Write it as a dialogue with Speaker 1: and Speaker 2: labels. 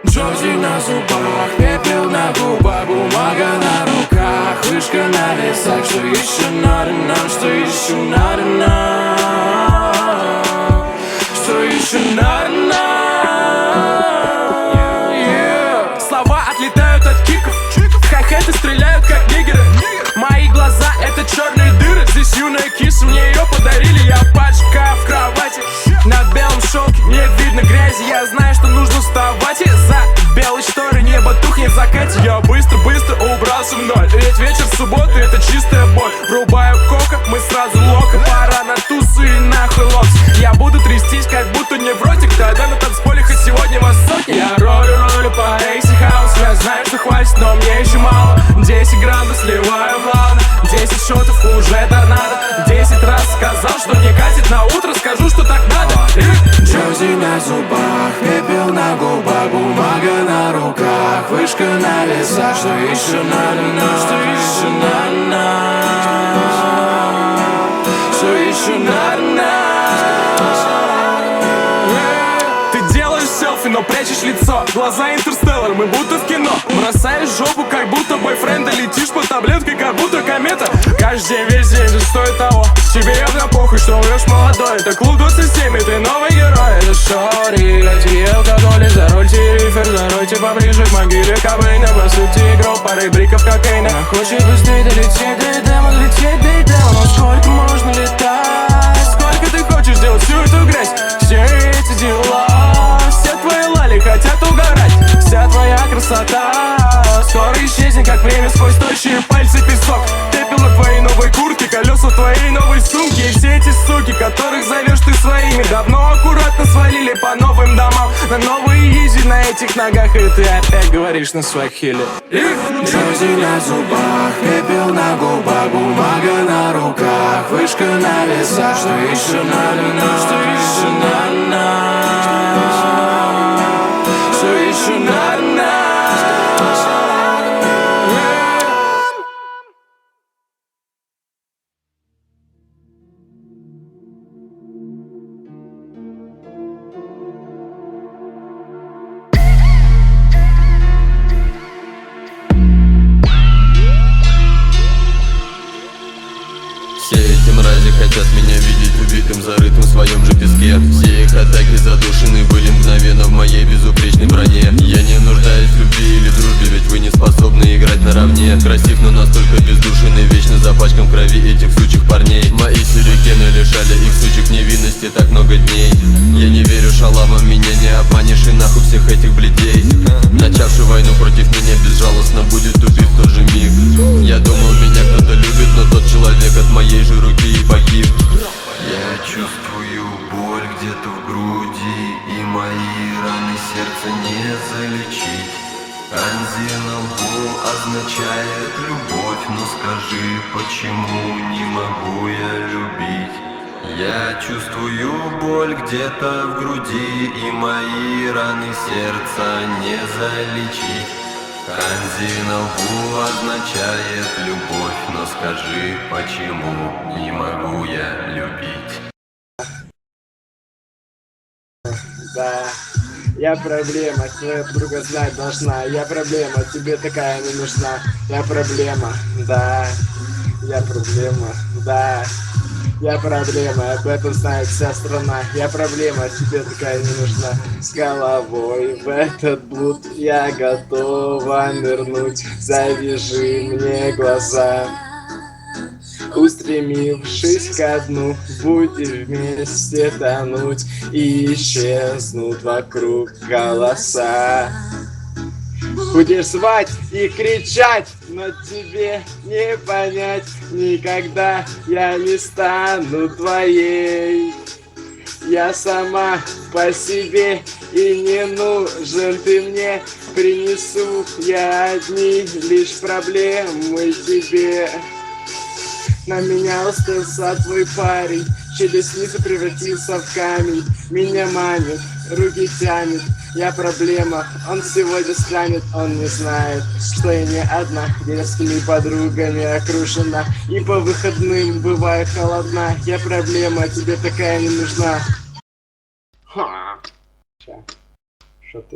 Speaker 1: Джози на зубах, пепел на губах, бумага на руках, вышка на весах. Что еще надо нам, что еще надо нам, что еще надо нам, yeah. Слова отлетают от киков, хай-хеты стреляют как нигеры. Мои глаза это черные дыры. Здесь юная киса, мне ее подарили. Я поджигаю в кровати, на белом шелке не видно грязи. Я знаю, что нужно вставать из-за белой шторы. Небо тухнет в закате. Я быстро-быстро убрался в ноль. Ведь вечер субботы это чистая боль. Врубаю кока, мы сразу лока. Пора на тусы и нахуй локс. Я буду трястись, как будто невротик. Тогда на танцполе хоть сегодня высокий. Я ролю по Эйси Хаус. Я знаю, что хватит, но мне еще мало. 10 грамм сливаю плавно, 10 шотов уже торнадо. 10 раз сказал, что мне катит, на утро скажу, что так надо. Джози на зубах, пепел на губах, бумага на руках, вышка на весах. Что еще надо нам, что еще надо нам, что еще надо нам. Ты делаешь селфи, но прячешь лицо. Глаза Интерстеллар, мы будто в кино. Бросаешь жопу, как будто бойфренда. Летишь по таблетке, как будто комета. Каждый день, весь день же стоит того. Тебе явно похуй, что умрешь молодой. Это клуб 27, и ты новый герой. Это шори, лети алкоголь, зарольте рифер, заройте поближе к могиле Кобейна. По сути, игрок, парой бриков кокаина. Хочет быстрее долететь, да и демон, лететь, да и демон. Но сколько можно летать? Сколько ты хочешь делать всю эту грязь? Все эти дела, все твои лали хотят угорать. Вся твоя красота скоро исчезнет, как время сквозь тощие пальцы песок. Пепел на твоей новой куртке, колеса твоей новой сумки. И все эти суки, которых зовешь ты своими, давно аккуратно свалили по новым домам. На новые изи на этих ногах, и ты опять говоришь на свахили. Джози на зубах, пепел на губах, бумага на руках, вышка на весах. Что еще надо нам, что еще надо нам, что еще надо нам.
Speaker 2: Все эти мрази хотят меня видеть убитым, зарытым в своем же песке. Все их атаки задушены были мгновенно в моей безупречной броне. Я не нуждаюсь в любви или дружбе, ведь вы не способны играть наравне. Красив, но настолько бездушен и вечно запачкан в крови этих сучих парней. Мои сюрикены лишали их сучих невинности так много дней. Я не верю шалавам, меня не обманешь, и нахуй всех этих бледей. Начавший войну против меня безжалостно будет убит в тот же миг. Я думал, меня кто-то любит, но тот человек от моей же руки и погиб.
Speaker 3: Я чувствую боль где-то в груди, и мои раны сердца не залечить. Канзи на лбу означает любовь, но скажи, почему не могу я любить? Я чувствую боль где-то в груди, и мои раны сердца не залечить. Канзи на лбу означает любовь, но скажи, почему не могу я любить?
Speaker 4: Да, я проблема, твоя подруга знать должна. Я проблема, тебе такая не нужна. Я проблема, да, я проблема, да. Я проблема, об этом знает вся страна. Я проблема, тебе такая не нужна. С головой в этот блуд я готова нырнуть. Завяжи мне глаза, устремившись ко дну, будем вместе тонуть, и исчезнут вокруг голоса. Будешь звать и кричать, но тебе не понять. Никогда я не стану твоей. Я сама по себе и не нужен ты мне. Принесу я одни лишь проблемы тебе. На меня остался твой парень, через снизу превратился в камень. Меня манит, руки тянет, я проблема. Он сегодня станет, он не знает, что я не одна, детскими подругами окружена. И по выходным бывает холодна. Я проблема, тебе такая не нужна. Ха.